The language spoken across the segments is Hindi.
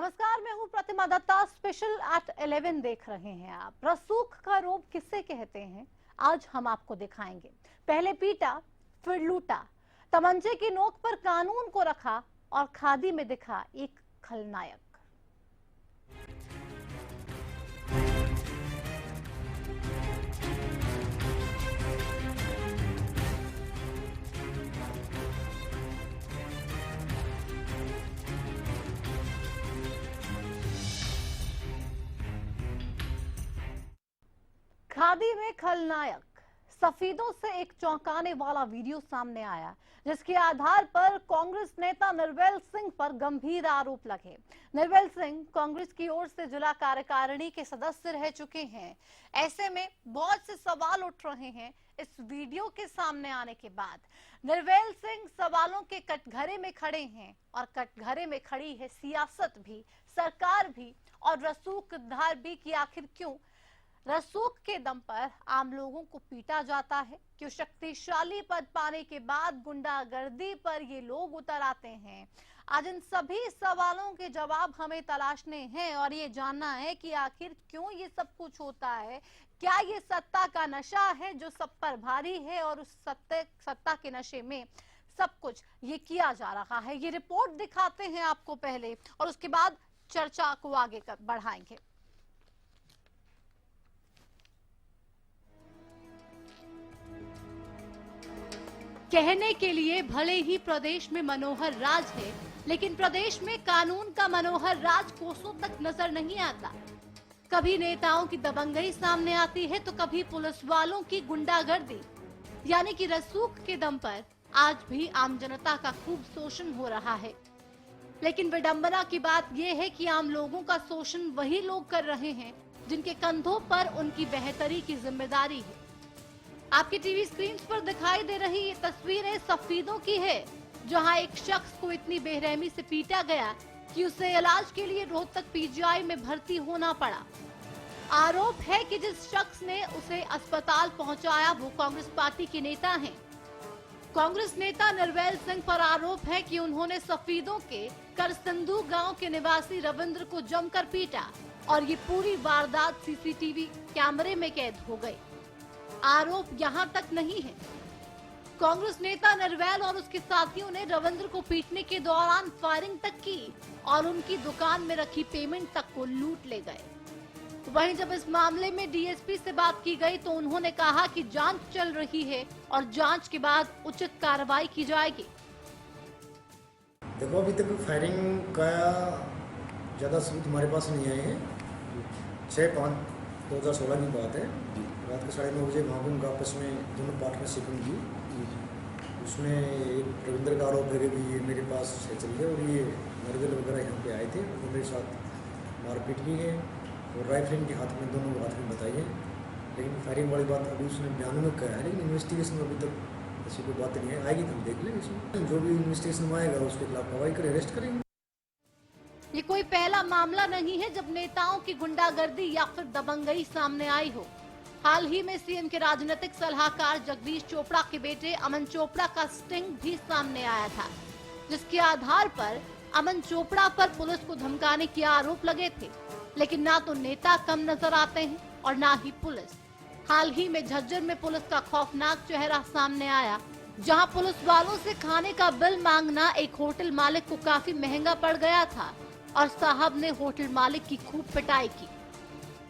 नमस्कार, मैं हूं प्रतिमा दत्ता। स्पेशल एट 11 देख रहे हैं आप। रसूख का रोग किसे कहते हैं, आज हम आपको दिखाएंगे। पहले पीटा, फिर लूटा, तमंचे की नोक पर कानून को रखा और खादी में दिखा एक खलनायक। खादी में खलनायक, सफेदों से एक चौंकाने वाला वीडियो सामने आया, जिसके आधार पर कांग्रेस नेता निर्वेल सिंह पर गंभीर आरोप लगे। निर्वेल सिंह कांग्रेस की ओर से जिला कार्यकारिणी के सदस्य रह चुके हैं। ऐसे में बहुत से सवाल उठ रहे हैं इस वीडियो के सामने आने के बाद। निर्वेल सिंह सवालों के कटघरे में खड़े हैं और कटघरे में खड़ी है सियासत भी, सरकार भी और रसूखदार भी कि आखिर क्यों रसूख के दम पर आम लोगों को पीटा जाता है, क्यों शक्तिशाली पद पाने के बाद गुंडागर्दी पर ये लोग उतर आते हैं। आज इन सभी सवालों के जवाब हमें तलाशने हैं और ये जानना है कि आखिर क्यों ये सब कुछ होता है। क्या ये सत्ता का नशा है जो सब पर भारी है और उस सत्ता के नशे में सब कुछ ये किया जा रहा है। ये रिपोर्ट दिखाते हैं आपको पहले और उसके बाद चर्चा को आगे बढ़ाएंगे। कहने के लिए भले ही प्रदेश में मनोहर राज है, लेकिन प्रदेश में कानून का मनोहर राज कोसों तक नजर नहीं आता। कभी नेताओं की दबंगई सामने आती है तो कभी पुलिस वालों की गुंडागर्दी, यानी कि रसूख के दम पर आज भी आम जनता का खूब शोषण हो रहा है। लेकिन विडंबना की बात यह है कि आम लोगों का शोषण वही लोग कर रहे हैं जिनके कंधों पर उनकी बेहतरी की जिम्मेदारी है। आपकी टीवी स्क्रीन पर दिखाई दे रही ये तस्वीरें सफेदों की है, जहां एक शख्स को इतनी बेरहमी से पीटा गया कि उसे इलाज के लिए रोहतक पीजीआई में भर्ती होना पड़ा। आरोप है कि जिस शख्स ने उसे अस्पताल पहुंचाया वो कांग्रेस पार्टी के नेता हैं। कांग्रेस नेता निर्वेल सिंह पर आरोप है कि उन्होंने सफेदों के करसंदू गांव के निवासी रविंद्र को जमकर पीटा और ये पूरी वारदात सीसीटीवी कैमरे में कैद हो गई। आरोप यहां तक नहीं है, कांग्रेस नेता निर्वेल और उसके साथियों ने रविंद्र को पीटने के दौरान फायरिंग तक की और उनकी दुकान में रखी पेमेंट तक को लूट ले गए। वहीं जब इस मामले में डीएसपी से बात की गई तो उन्होंने कहा कि जांच चल रही है और जांच के बाद उचित कार्रवाई की जाएगी। देखो, अभी तक फायरिंग का ज्यादा सबूत हमारे पास नहीं आए हैं। 6/5/2016 की बात है, रात के 9:30 बजे वहाँ पर उनका आपस में दोनों पार्टनरशिप की। उसमें एक रविंद्र का आरोप है कि ये मेरे पास से चल गया और ये नरवेल वगैरह यहाँ पे आए थे और मेरे साथ मारपीट की है और राइफल इनके हाथ में, दोनों हाथ में बताई है। लेकिन फायरिंग वाली बात अभी उसने बयान में कहा है, लेकिन इन्वेस्टिगेशन में अभी तक ऐसी कोई बात नहीं है। आएगी तो हम देख लेंगे, इसमें जो भी इन्वेस्टिगेशन में आएगा उसके खिलाफ कार्रवाई करें, अरेस्ट करेंगे। ये कोई पहला मामला नहीं है जब नेताओं की गुंडागर्दी या फिर दबंगई सामने आई हो। हाल ही में सीएम के राजनीतिक सलाहकार जगदीश चोपड़ा के बेटे अमन चोपड़ा का स्टिंग भी सामने आया था, जिसके आधार पर अमन चोपड़ा पर पुलिस को धमकाने के आरोप लगे थे। लेकिन ना तो नेता कम नजर आते हैं और ना ही पुलिस। हाल ही में झज्जर में पुलिस का खौफनाक चेहरा सामने आया, जहां पुलिस वालों से खाने का बिल मांगना एक होटल मालिक को काफी महंगा पड़ गया था और साहब ने होटल मालिक की खूब पिटाई की।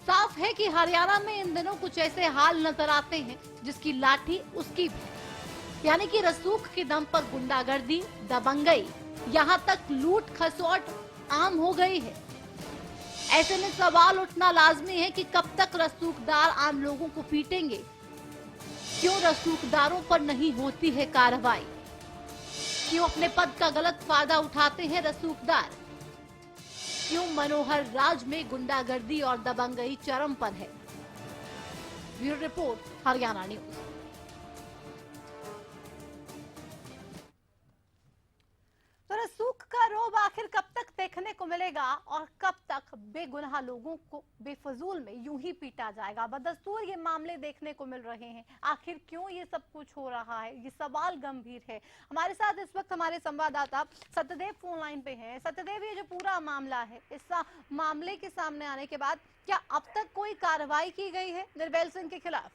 साफ है कि हरियाणा में इन दिनों कुछ ऐसे हाल नजर आते हैं जिसकी लाठी उसकी भी, यानी कि रसूख के दम पर गुंडागर्दी, दबंगई, यहाँ तक लूट खसोट आम हो गई है। ऐसे में सवाल उठना लाजमी है कि कब तक रसूखदार आम लोगों को पीटेंगे। क्यों रसूखदारों पर नहीं होती है कार्रवाई? क्यों अपने पद का गलत फायदा उठाते हैं रसूखदार? क्यों मनोहर राज में गुंडागर्दी और दबंगई चरम पर है? Bureau report, Haryana news. तो रसूख का रोब आखिर कब तक देखने को मिलेगा? चलेगा और कब तक बेगुनाह लोगों को बेफजूल में यूं ही पीटा जाएगा? बदस्तूर ये मामले देखने को मिल रहे हैं। आखिर क्यों ये सब कुछ हो रहा है? ये सवाल गंभीर है। हमारे साथ इस वक्त हमारे संवाददाता सत्यदेव फोन लाइन पे हैं। सत्यदेव, ये जो पूरा मामला है, इस मामले के सामने आने के बाद क्या अब तक कोई कार्रवाई की गई है निर्वैल सिंह के खिलाफ?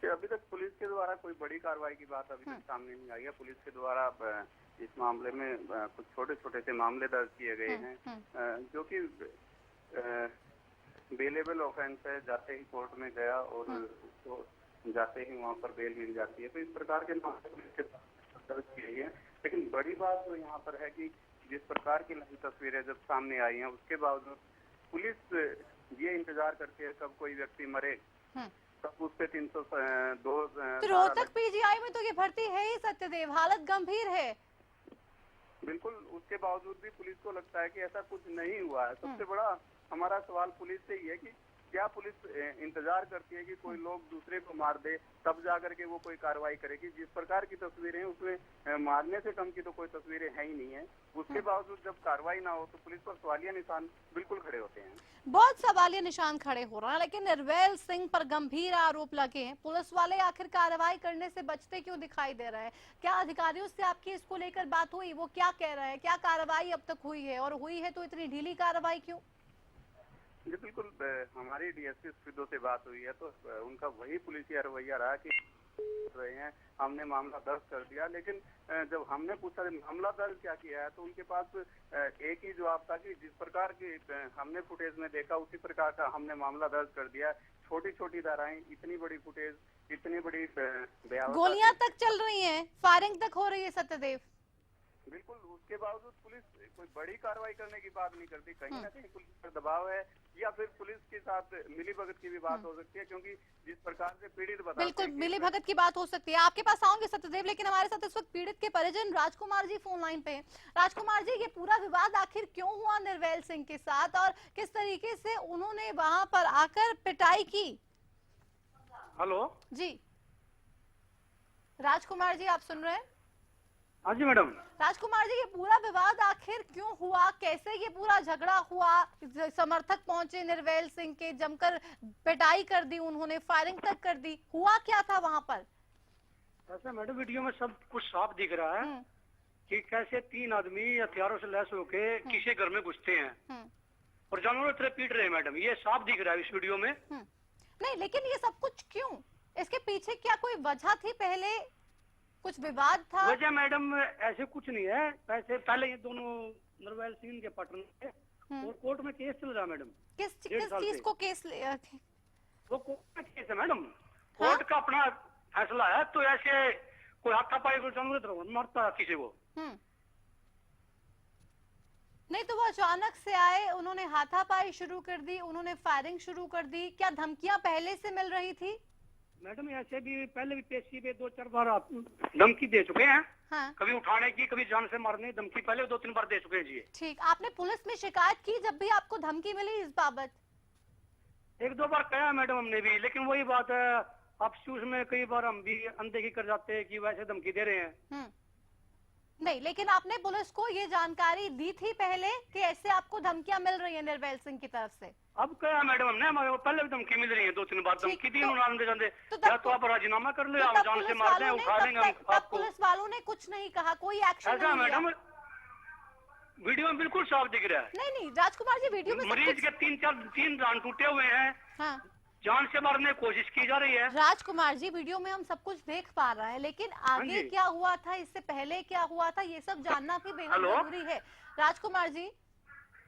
अभी तक पुलिस के द्वारा कोई बड़ी कार्रवाई की बात अभी तक सामने नहीं आई है। पुलिस के द्वारा इस मामले में कुछ छोटे छोटे से मामले दर्ज किए गए हैं जो कि बेलेबल ऑफेंस है। जाते ही कोर्ट में गया और उसको जाते ही वहाँ पर बेल मिल जाती है। तो इस प्रकार के मामले पुलिस के दर्ज किए गए हैं। लेकिन बड़ी बात तो यहाँ पर है कि जिस प्रकार की नई तस्वीरें जब सामने आई हैं उसके बावजूद पुलिस ये इंतजार करती है कब कोई व्यक्ति मरे तब उस पे 302 तो रोहतक पीजीआई में तो ये भर्ती है ही सत्यदेव, हालत गंभीर है। बिल्कुल, उसके बावजूद भी पुलिस को लगता है कि ऐसा कुछ नहीं हुआ है। सबसे बड़ा हमारा सवाल पुलिस से ही है कि क्या पुलिस इंतजार करती है कि कोई लोग दूसरे को मार दे तब जाकर के वो कोई कार्रवाई करेगी? जिस प्रकार की तस्वीरें उसमें मारने से कम की तो कोई तस्वीरें है ही नहीं है। उसके बावजूद जब कार्रवाई ना हो तो पुलिस पर सवालिया निशान बिल्कुल खड़े होते हैं। बहुत सवालिया निशान खड़े हो रहा है, लेकिन निर्वैल सिंह पर गंभीर आरोप लगे हैं। पुलिस वाले आखिर कार्रवाई करने से बचते क्यों दिखाई दे रहे हैं? क्या अधिकारियों से आपकी इसको लेकर बात हुई? वो क्या कह रहे हैं? क्या कार्रवाई अब तक हुई है, और हुई है तो इतनी ढीली कार्रवाई क्यों? जी बिल्कुल, हमारी डीएसपी स्पीडो से बात हुई है तो उनका वही पुलिसिया रवैया रहा कि रहे हैं, हमने मामला दर्ज कर दिया। लेकिन जब हमने पूछा मामला दर्ज क्या किया है तो उनके पास एक ही जवाब था कि जिस प्रकार की हमने फुटेज में देखा उसी प्रकार का हमने मामला दर्ज कर दिया। छोटी छोटी धाराएं, इतनी बड़ी फुटेज, इतनी बड़ी गोलियां तक चल रही हैं, फायरिंग तक हो रही है सत्यदेव। बिल्कुल, उसके बावजूद पुलिस कोई बड़ी कार्रवाई करने की बात नहीं करती। कहीं ना कहीं पुलिस पर दबाव है या फिर पुलिस के साथ मिली भगत की भी बात हो सकती है, क्योंकि जिस प्रकार से पीड़ित बताते बिल्कुल मिली भगत की बात हो सकती है। आपके पास आऊंगे सत्यदेव, लेकिन हमारे साथ इस वक्त पीड़ित के परिजन राजकुमार जी फोन लाइन पे हैं। राजकुमार जी, ये पूरा विवाद आखिर क्यों हुआ निर्वैल सिंह के साथ, और किस तरीके से उन्होंने वहां पर आकर पिटाई की? हेलो जी राजकुमार जी, आप सुन रहे हैं? हाँ जी मैडम। राजकुमार जी, ये पूरा विवाद आखिर क्यों हुआ? कैसे ये पूरा झगड़ा हुआ? समर्थक पहुंचे निर्वैल सिंह के, जमकर पिटाई कर दी उन्होंने, फायरिंग तक कर दी। हुआ क्या था वहां पर? ऐसा मैडम वीडियो में सब कुछ साफ दिख रहा है कि कैसे 3 आदमी हथियारों से लैस होके किसी घर में घुसते हैं और जानवरों की तरह पीट रहे हैं मैडम। ये साफ दिख रहा है इस वीडियो में। नहीं, लेकिन ये सब कुछ क्यों? इसके पीछे क्या कोई वजह थी? पहले कुछ विवाद था? वजह मैडम ऐसे कुछ नहीं है। वैसे पहले ये दोनों निर्वैल सिंह के पार्टनर थे और कोर्ट में केस चल रहा है मैडम। किस चीज को केस? वो कोर्ट में केस है मैडम। कोर्ट का अपना फैसला है। तो ऐसे कोई हाथापाई मारता किसी को नहीं, तो वो अचानक से आए, उन्होंने हाथापाई शुरू कर दी, उन्होंने फायरिंग शुरू कर दी। क्या धमकियां पहले से मिल रही थी? मैडम ऐसे भी पहले भी पेशी पे 2-4 बार धमकी दे चुके हैं। हाँ। कभी उठाने की, कभी जान से मारने की धमकी पहले 2-3 बार दे चुके हैं जी। ठीक, आपने पुलिस में शिकायत की जब भी आपको धमकी मिली इस बाबत? 1-2 बार कहा मैडम हमने भी, लेकिन वही बात है अफसोस में कई बार हम भी अनदेखी कर जाते हैं कि वैसे धमकी दे रहे हैं। नहीं, लेकिन आपने पुलिस को ये जानकारी दी थी पहले कि ऐसे आपको धमकियां मिल रही है निर्वैल सिंह की तरफ से? अब क्या मैडम, हमने हमारे पहले भी धमकी मिल रही है, 2-3 बार धमकी दी उन्होंने। या तो आप राजीनामा कर लो, हम जान से मार दें, उठा लेंगे आपको। पुलिस वालों ने कुछ नहीं कहा, कोई एक्शन ऐसा मैडम वीडियो में बिल्कुल साफ दिख रहा है। नहीं राजकुमार जी, वीडियो में मरीज के 3 जान टूटे हुए हैं। हाँ। जान से मारने की कोशिश की जा रही है। राजकुमार जी, वीडियो में हम सब कुछ देख पा रहे हैं, लेकिन आगे क्या हुआ था, इससे पहले क्या हुआ था, ये सब जानना भी बेहद जरूरी है। राजकुमार जी,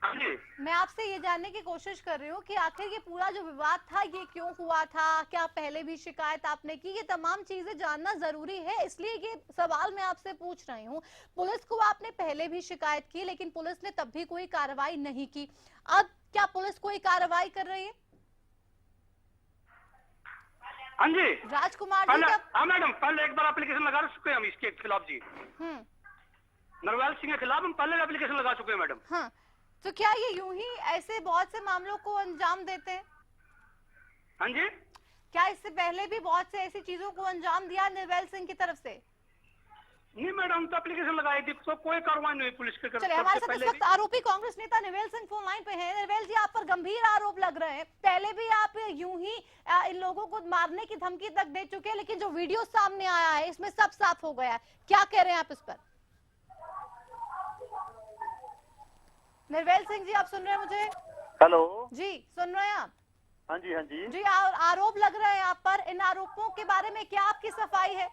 हाँ जी, मैं आपसे ये जानने की कोशिश कर रही हूँ कि आखिर ये पूरा जो विवाद था ये क्यों हुआ था? क्या पहले भी शिकायत आपने की? ये तमाम चीजें जानना जरूरी है, इसलिए ये सवाल मैं आपसे पूछ रही हूँ। पुलिस को आपने पहले भी शिकायत की, लेकिन पुलिस ने तब भी कोई कार्रवाई नहीं की। अब क्या पुलिस कोई कार्रवाई कर रही है? हाँ जी राजकुमार जी, हाँ मैडम, पहले एक बार एप्लीकेशन लगा चुके हैं हम इसके खिलाफ जी। निर्वैल सिंह के खिलाफ हम पहले एप्लीकेशन लगा चुके हैं मैडम। हाँ, तो क्या ये यूं ही ऐसे बहुत से मामलों को अंजाम देते हैं? हाँ जी, क्या इससे पहले भी बहुत से ऐसी चीजों को अंजाम दिया निर्वैल सिंह की तरफ से? नहीं मैडम, तो एप्लीकेशन लगाई थी तो कोई कार्रवाई नहीं हुई पुलिस के। चलिए, हमारे साथ इस वक्त आरोपी कांग्रेस नेता निर्वेल सिंह फोन लाइन पे हैं। निर्वेल जी, आप पर गंभीर आरोप लग रहे हैं। पहले भी आप यूं ही इन लोगों को मारने की धमकी तक दे चुके हैं, लेकिन जो वीडियो सामने आया है इसमें सब साफ हो गया है। क्या कह रहे हैं आप इस पर? निर्वेल सिंह जी, आप सुन रहे हैं मुझे? हेलो जी, सुन रहे हैं आप? हाँ जी, हाँ जी। जी, आरोप लग रहे हैं आप पर। इन आरोपों के बारे में क्या आपकी सफाई है?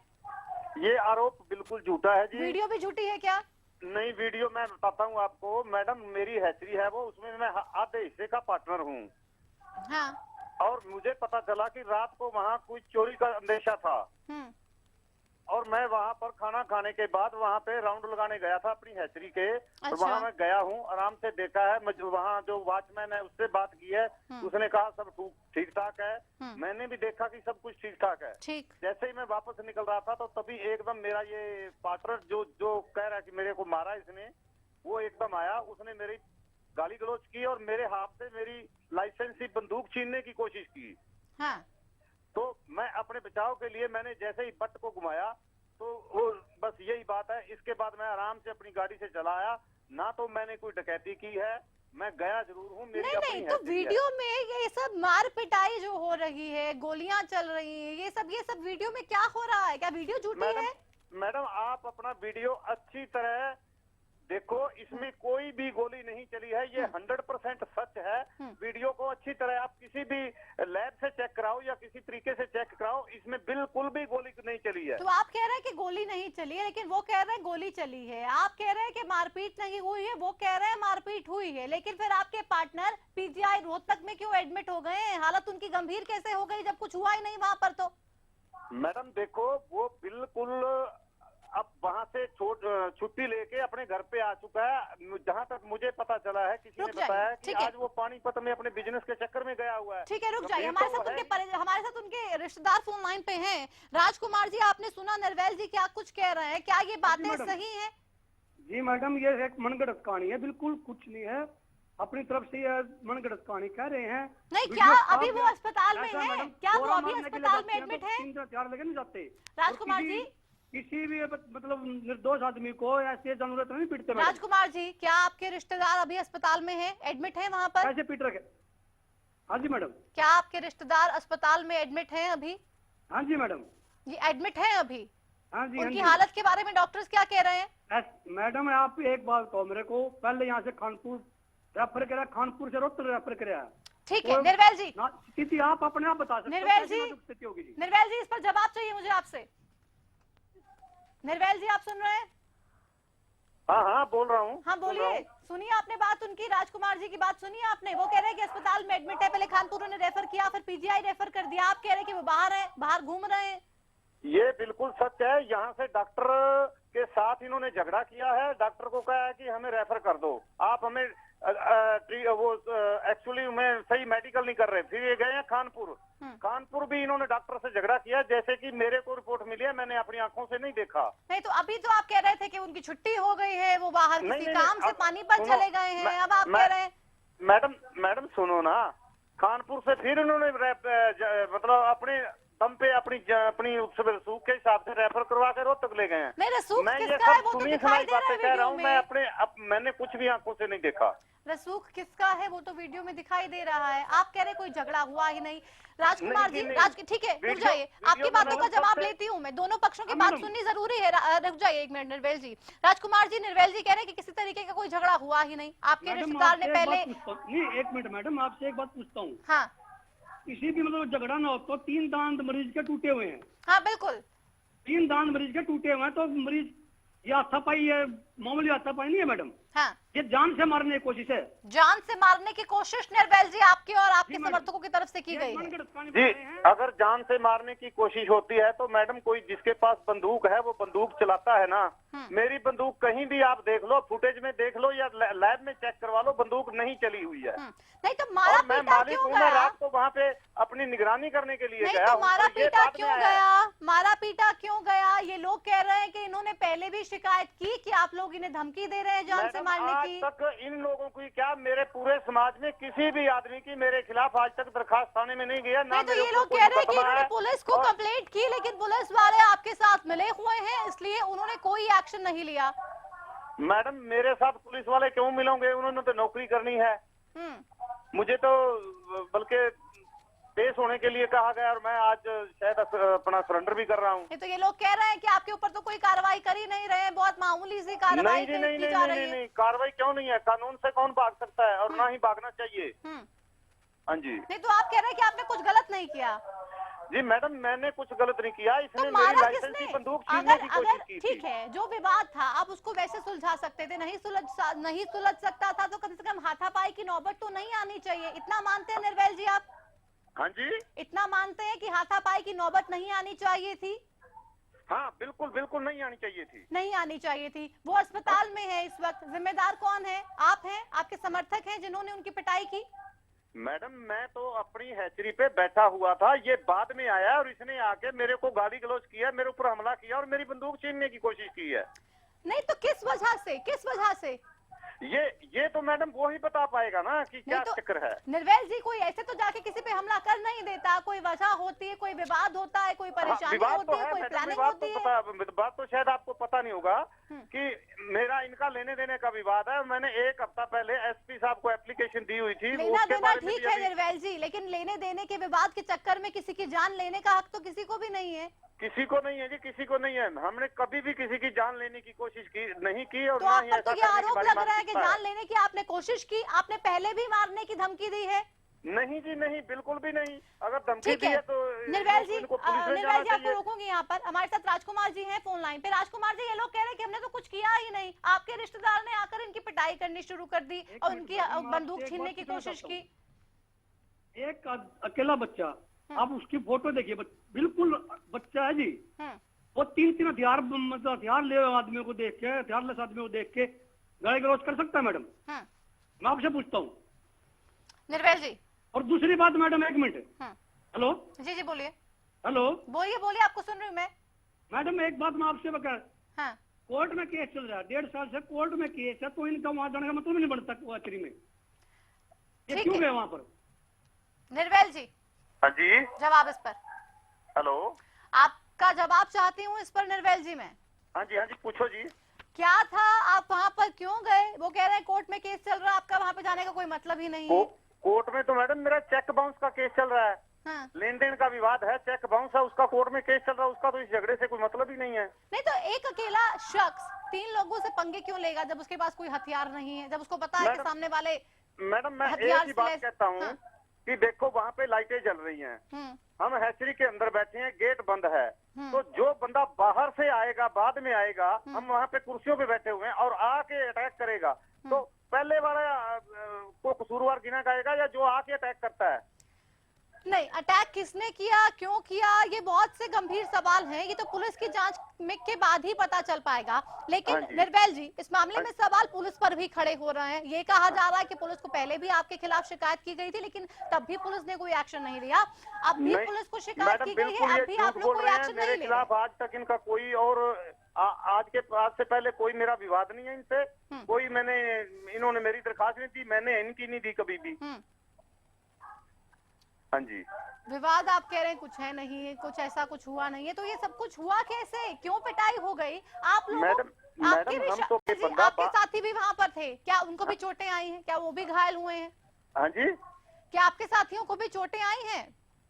ये आरोप बिल्कुल झूठा है जी। वीडियो भी झूठी है क्या? नहीं, वीडियो मैं बताता हूँ आपको। मैडम, मेरी हैचरी है वो, उसमें मैं आधे हिस्से का पार्टनर हूँ। हाँ। और मुझे पता चला कि रात को वहाँ कुछ चोरी का अंदेशा था। और मैं वहाँ पर खाना खाने के बाद वहाँ पे राउंड लगाने गया था अपनी हैचरी के। अच्छा। और वहाँ मैं गया हूँ, आराम से देखा है। वहाँ जो वॉचमैन है उससे बात की है, उसने कहा सब ठीक ठाक है। मैंने भी देखा कि सब कुछ ठीक ठाक है। ठीक। जैसे ही मैं वापस निकल रहा था तो तभी एकदम मेरा ये पार्टनर जो कह रहा है कि मेरे को मारा इसने, वो एकदम आया। उसने मेरी गाली गलौज की और मेरे हाथ से मेरी लाइसेंसी बंदूक छीनने की कोशिश की। हाँ। तो मैं अपने बचाव के लिए मैंने जैसे ही बट को घुमाया तो वो बस यही बात है। इसके बाद मैं आराम से अपनी गाड़ी से चला आया। ना तो मैंने कोई डकैती की है, मैं गया जरूर हूँ। मेरी नहीं, तो वीडियो में ये सब मार पिटाई जो हो रही है, गोलियां चल रही है, ये सब वीडियो में क्या हो रहा है? क्या वीडियो झूठी है? मैडम, आप अपना वीडियो अच्छी तरह देखो, इसमें कोई भी गोली नहीं चली है। ये 100% सच है। वीडियो को अच्छी तरह आप किसी भी लैब से चेक कराओ या किसी तरीके से चेक कराओ, इसमें बिल्कुल भी गोली नहीं चली है। तो आप कह रहे हैं कि गोली नहीं चली है, लेकिन वो कह रहे हैं गोली चली है। आप कह रहे हैं कि मारपीट नहीं हुई है, वो कह रहे हैं मारपीट हुई है। लेकिन फिर आपके पार्टनर पीजीआई रोहतक में क्यों एडमिट हो गए हैं? हालत उनकी गंभीर कैसे हो गई जब कुछ हुआ ही नहीं वहाँ पर? तो मैडम देखो, वो बिल्कुल अब वहाँ से छुट्टी लेके अपने घर पे आ चुका है। जहाँ तक मुझे पता चला है, किसी ने बताया कि आज वो पानीपत में अपने बिजनेस के चक्कर में गया हुआ है। ठीक है, रुक जाइए। हमारे साथ उनके रिश्तेदार फोन लाइन पे हैं। राजकुमार जी, आपने सुना निर्वेल जी क्या कुछ कह रहे हैं? क्या ये बातें सही है? जी मैडम, ये एक मनगढ़ंत कहानी है, बिल्कुल कुछ नहीं है। अपनी तरफ से ये मनगढ़ंत कहानी कह रहे हैं। नहीं, क्या अभी वो अस्पताल में है? क्या वो अभी अस्पताल में एडमिट है? 3-4 लगे नहीं जाते। राजकुमार जी, किसी भी मतलब निर्दोष आदमी को ऐसे जरूरत नहीं पीटते। राजकुमार जी, क्या आपके रिश्तेदार अभी अस्पताल में है, एडमिट है वहाँ पर? कैसे पीट रखे? हाँ जी मैडम। क्या आपके रिश्तेदार अस्पताल में एडमिट हैं अभी? हाँ जी मैडम। ये एडमिट है अभी? हाँ जी। उनकी हालत के बारे में डॉक्टर्स क्या कह रहे हैं? मैडम, आप एक बात कहो मेरे को। पहले यहाँ से खानपुर रेफर करा, खानपुर से रोहतक रेफर कराया। ठीक है निर्वेल जी, स्थिति आप अपने आप बता सकते। निर्वेल जी, इस पर जवाब चाहिए मुझे आपसे। निर्वेल जी, आप सुन रहे हैं? हाँ हाँ, बोल रहा हूँ। हाँ बोलिए। सुनिए आपने बात उनकी, राजकुमार जी की बात सुनिए आपने। वो कह रहे हैं कि अस्पताल में एडमिट है, पहले खानपुर ने रेफर किया, फिर पीजीआई रेफर कर दिया। आप कह रहे हैं कि वो बाहर है, बाहर घूम रहे हैं। ये बिल्कुल सच है। यहाँ से डॉक्टर के साथ इन्होंने झगड़ा किया है। डॉक्टर को कहा है कि हमें रेफर कर दो, आप हमें वो एक्चुअली में सही मेडिकल नहीं कर रहे। फिर ये गए हैं कानपुर। कानपुर भी इन्होंने डॉक्टर से झगड़ा किया, जैसे कि मेरे को रिपोर्ट मिली है, मैंने अपनी आंखों से नहीं देखा। नहीं, तो अभी तो आप कह रहे थे कि उनकी छुट्टी हो गई है, वो बाहर किसी काम से पानीपत चले गए हैं। अब आप कह रहे हैं मैडम सुनो ना, कानपुर से फिर उन्होंने मतलब अपने दम पे अपनी रसूख के हिसाब से रेफर करवा कर रोहतक ले गए हैं। नहीं, रसूख किसका है वो तो दिखाई दे रहा है कह रहा हूँ वीडियो मैं। मैंने कुछ भी आंखों से नहीं देखा। रसूख किसका है वो तो वीडियो में दिखाई दे रहा है। आप कह रहे कोई झगड़ा हुआ ही नहीं। राजकुमार जी, ठीक है, रुक जाइए। आपकी बातों का जवाब लेती हूँ मैं। दोनों पक्षों की बात सुननी जरूरी है। रुक जाइए एक मिनट निर्वेल जी। राजकुमार जी, निर्वेल जी कह रहे हैं कि किसी तरीके का कोई झगड़ा हुआ ही नहीं। आपके रिश्तेदार ने पहले। नहीं, एक मिनट मैडम, आपसे एक बात पूछता हूँ। हाँ, किसी भी मतलब झगड़ा ना हो तो 3 दांत मरीज के टूटे हुए हैं। हाँ बिल्कुल, 3 दांत मरीज के टूटे हुए हैं, तो मरीज ये हाथापाई है, मामूली हाथापाई नहीं है मैडम। हाँ, ये जान से मारने की कोशिश है। जान से मारने की कोशिश निर्वेल जी आपकी और आपके समर्थकों की तरफ से की गई है। जी, अगर जान से मारने की कोशिश होती है तो मैडम कोई जिसके पास बंदूक है वो बंदूक चलाता है ना। मेरी बंदूक कहीं भी आप देख लो, फुटेज में देख लो या लैब में चेक करवा लो, बंदूक नहीं चली हुई है। नहीं तो मारा पीटा क्यों गया? रात को वहाँ पे अपनी निगरानी करने के लिए गया। तो मारा पीटा क्यों गया? मारा पीटा क्यों गया? ये लोग कह रहे हैं कि इन्होंने पहले भी शिकायत की कि आप लोग लोग इन्हें धमकी दे रहे हैं जान से मैडम, मारने आज की। तक इन लोगों की क्या, मेरे पूरे समाज में किसी भी आदमी की मेरे खिलाफ आज तक दरखास्त थाने में नहीं गया। ना नहीं तो मेरे ये ऊपर लोग कोई कह रहे हैं कि मुकदमा इन्होंने है। पुलिस को और- कंप्लेंट की, लेकिन पुलिस वाले आपके साथ मिले हुए हैं, इसलिए उन्होंने कोई एक्शन नहीं लिया। मैडम, मेरे साथ पुलिस वाले क्यों मिलोगे? उन्होंने तो नौकरी करनी है। मुझे तो बल्कि पेश होने के लिए कहा गया और मैं आज शायद अपना सरेंडर भी कर रहा हूँ। ये तो ये लोग कह रहे हैं कि आपके ऊपर तो कोई कार्रवाई कर ही नहीं रहे हैं, बहुत मामूली सी कार्रवाई नहीं जी, नहीं की नहीं जा नहीं रही नहीं, है। नहीं, कार्रवाई क्यों नहीं है? कानून से कौन भाग सकता है, और ना ही भागना चाहिए। हाँ जी। नहीं तो आप कह रहे हैं कि आपने कुछ गलत नहीं किया। जी मैडम, मैंने कुछ गलत नहीं किया। तो इसने मेरी मारा लाइसेंसी किसने? बंदूक छीनने की कोशिश अगर की ठीक थी। है, जो विवाद था आप उसको वैसे सुलझा सकते थे, नहीं सुलझ सकता था तो कम से कम हाथापाई की नौबत तो नहीं आनी चाहिए। इतना मानते हैं निर्वैल जी आप? हाँ जी, इतना मानते हैं कि हाथापाई की नौबत नहीं आनी चाहिए थी? हाँ बिल्कुल बिल्कुल नहीं आनी चाहिए थी। नहीं आनी चाहिए थी। वो अस्पताल में है इस वक्त, जिम्मेदार कौन है? आप हैं, आपके समर्थक हैं जिन्होंने उनकी पिटाई की? मैडम, मैं तो अपनी हैचरी पे बैठा हुआ था, ये बाद में आया और इसने आके मेरे को गाली गलौज किया, मेरे ऊपर हमला किया और मेरी बंदूक छीनने की कोशिश की है। नहीं तो किस वजह से, किस वजह से? ये तो मैडम वो ही बता पाएगा ना कि क्या तो चक्कर है। निर्वैल जी, कोई ऐसे तो जाके किसी पे हमला कर नहीं देता, कोई वजह होती है, कोई विवाद होता है, कोई परेशानी विवाद होती तो है, है कोई मैडम, प्लानिंग विवाद होती तो है। पता, बात तो शायद आपको पता नहीं होगा कि मेरा इनका लेने देने का विवाद है और मैंने 1 हफ्ता पहले एसपी साहब को एप्लीकेशन दी हुई थी। लेना उसके देना बारे में ठीक भी है अभी- निर्वैल जी, लेकिन लेने देने के विवाद के चक्कर में किसी की जान लेने का हक तो किसी को भी नहीं है। किसी को नहीं है जी, किसी को नहीं है। हमने कभी भी किसी की जान लेने की कोशिश की नहीं की और तो ना आप ही पर ऐसा तो ये करने की आरोप हमारी लग रहा है कि मानसिकता जान लेने की आपने कोशिश की, आपने पहले भी मारने की धमकी दी है। नहीं जी, नहीं, बिल्कुल भी नहीं। अगर धमकी ठीक दी है है तो निर्वैल जी, इनको पुलिस में निर्वैल जाना जी आपको चाहिए। रोकूंगी यहाँ पर। हमारे साथ राजकुमार जी हैं फोन लाइन पे। राजकुमार जी, ये लोग कह रहे हैं कि हमने तो कुछ किया ही नहीं, आपके रिश्तेदार ने आकर इनकी पिटाई करनी शुरू कर दी और उनकी बंदूक छीनने की कोशिश की। एक अकेला बच्चा, आप उसकी फोटो देखिए, बिल्कुल बच्चा है जी। वो 3 हथियार, मतलब हथियार ले आदमियों को देख के, हथियारलेस आदमियों को देख के गाली गलौज कर सकता है मैडम? मैं आपसे पूछता हूँ। निर्वैल जी, और दूसरी बात मैडम, 1 मिनट। हेलो जी जी बोलिए। हेलो, बोलिए बोलिए, आपको सुन रही हूँ मैं। मैडम एक बात मैं आपसे बता, हाँ, कोर्ट में केस चल रहा है, 1.5 साल से कोर्ट में केस है, तो इनका वहां जाने का मतलब नहीं बनता कचहरी में। ये ठीक क्यों है। गए वहां पर? निर्वैल जी, हाँ जी, जवाब इस पर। हेलो, आपका जवाब चाहती हूँ इस पर निर्वैल जी मैं। हाँ जी, पूछो जी। क्या था, आप वहाँ पर क्यों गए? वो कह रहे हैं कोर्ट में केस चल रहा है, आपका वहाँ पे जाने का कोई मतलब ही नहीं है। कोर्ट में तो मैडम मेरा चेक बाउंस का केस चल रहा है। हाँ। लेन देन का विवाद है, चेक बाउंस है, उसका कोर्ट में केस चल रहा है, उसका तो इस झगड़े से कोई मतलब ही नहीं है। नहीं तो एक अकेला शख्स 3 लोगों से पंगे क्यों लेगा जब उसके पास कोई हथियार नहीं है, जब उसको पता है कि सामने वाले मैडम, मैं हथियार एक ही बात से कहता हूँ हाँ। कि देखो वहाँ पे लाइटें जल रही हैं, हम हैचरी के अंदर बैठे हैं, गेट बंद है, तो जो बंदा बाहर से आएगा, बाद में आएगा, हम वहाँ पे कुर्सियों पे बैठे हुए हैं और आके अटैक करेगा, तो पहले वाला को कसूरवार गिना जाएगा या जो आके अटैक करता है? नहीं, अटैक किसने किया, क्यों किया, ये बहुत से गंभीर सवाल हैं। ये तो पुलिस की जांच में के बाद ही पता चल पाएगा। लेकिन हाँ जी। निर्वैल जी, इस मामले में सवाल पुलिस पर भी खड़े हो रहे हैं। ये कहा जा रहा है कि पुलिस को पहले भी आपके खिलाफ शिकायत की गई थी, लेकिन तब भी पुलिस ने कोई एक्शन नहीं लिया। अब भी नहीं, पुलिस को शिकायत की गई बिल्कुल है, ये अब भी झूठ आप लोग बोल कोई रहे हैं। एक्शन मेरे नहीं ले खिलाफ रहे। आज तक इनका कोई और आज से पहले कोई मेरा विवाद नहीं है इनसे, कोई इन्होंने मेरी दरखास्त नहीं दी, मैंने इनकी नहीं दी कभी भी। हाँ जी, विवाद आप कह रहे हैं कुछ है नहीं है, कुछ ऐसा कुछ हुआ नहीं है, तो ये सब कुछ हुआ कैसे, क्यों पिटाई हो गई? आप लोग आपके भी हम तो आपके साथी भी वहाँ पर थे क्या? उनको भी चोटें आई हैं क्या? वो भी घायल हुए हैं हाँ जी क्या? आपके साथियों को भी चोटें आई हैं?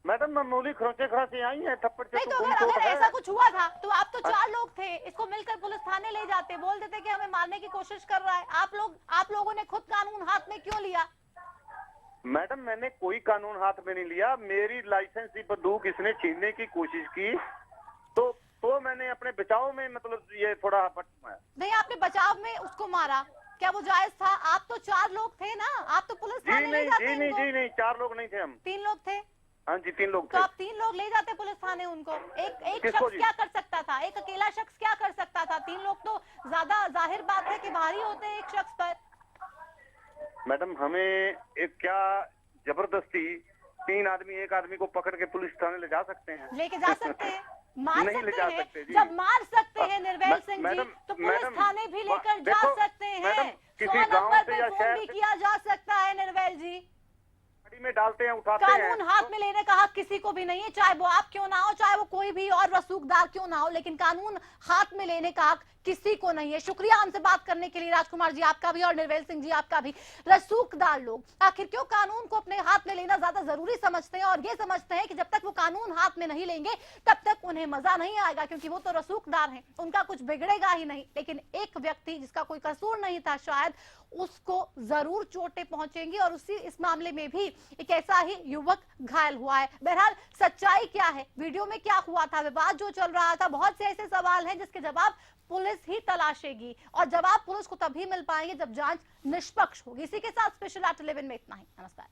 मैडम, मामूली खरोंचे आई हैं, थप्पड़ नहीं तो गुम अगर चोट है। ऐसा कुछ हुआ था तो आप तो 4 लोग थे, इसको मिलकर पुलिस थाने ले जाते, बोल देते कि हमें मारने की कोशिश कर रहा है। आप लोगों ने खुद कानून हाथ में क्यों लिया? मैडम, मैंने कोई कानून हाथ में नहीं लिया, मेरी लाइसेंसी बंदूक इसने छीनने की कोशिश की, तो मैंने अपने बचाव में, मतलब ये थोड़ा नहीं, आपने बचाव में उसको मारा, क्या वो जायज था? आप तो 4 लोग थे ना, आप तो पुलिस थाने ले जाते इनको। जी नहीं, 4 लोग नहीं थे हम। 3 लोग थे। हाँ जी, 3 लोग तो थे। आप 3 लोग ले जाते पुलिस थाने उनको। एक किसको शख्स जी? क्या कर सकता था? एक अकेला शख्स क्या कर सकता था? 3 लोग तो ज्यादा जाहिर बात है कि भारी होते हैं एक शख्स पर। मैडम, हमें एक क्या जबरदस्ती 3 आदमी एक आदमी को पकड़ के पुलिस थाने ले जा सकते हैं? लेके जा सकते हैं मार नहीं ले सकते जा हैं। सकते जी। जब मार सकते हैं निर्वैल सिंह जी, मैडम, तो पुलिस मैडम, थाने भी लेकर जा देखो, सकते हैं। मैडम, 100 किसी गांव नंबर से पे या फोन शहर भी से- किया जा सकता है निर्वैल जी। गाड़ी में डालते हैं, उठाते हैं। कानून हाथ में लेने का हक किसी को भी नहीं है, चाहे वो आप क्यों ना हो, चाहे वो कोई भी और रसूखदार क्यों ना हो, लेकिन कानून हाथ में लेने का हक किसी को नहीं है। शुक्रिया हमसे बात करने के लिए राजकुमार जी, आपका भी, और निर्वैल सिंह जी आपका भी। रसूखदार लोग आखिर क्यों कानून को अपने हाथ में लेना ज्यादा जरूरी समझते हैं, और ये समझते हैं कि जब तक वो कानून हाथ में नहीं लेंगे तब तक उन्हें मजा नहीं आएगा, क्योंकि वो तो रसूखदार हैं, उनका कुछ बिगड़ेगा ही नहीं। लेकिन एक व्यक्ति जिसका कोई कसूर नहीं था शायद, उसको जरूर चोटें पहुंचेंगी, और उसी इस मामले में भी एक ऐसा ही युवक घायल हुआ है। बहरहाल सच्चाई क्या है, वीडियो में क्या हुआ था, विवाद जो चल रहा था, बहुत से ऐसे सवाल हैं जिसके जवाब पुलिस ही तलाशेगी, और जवाब पुलिस को तभी मिल पाएंगे जब जांच निष्पक्ष होगी। इसी के साथ स्पेशल एट 11 में इतना ही। नमस्कार।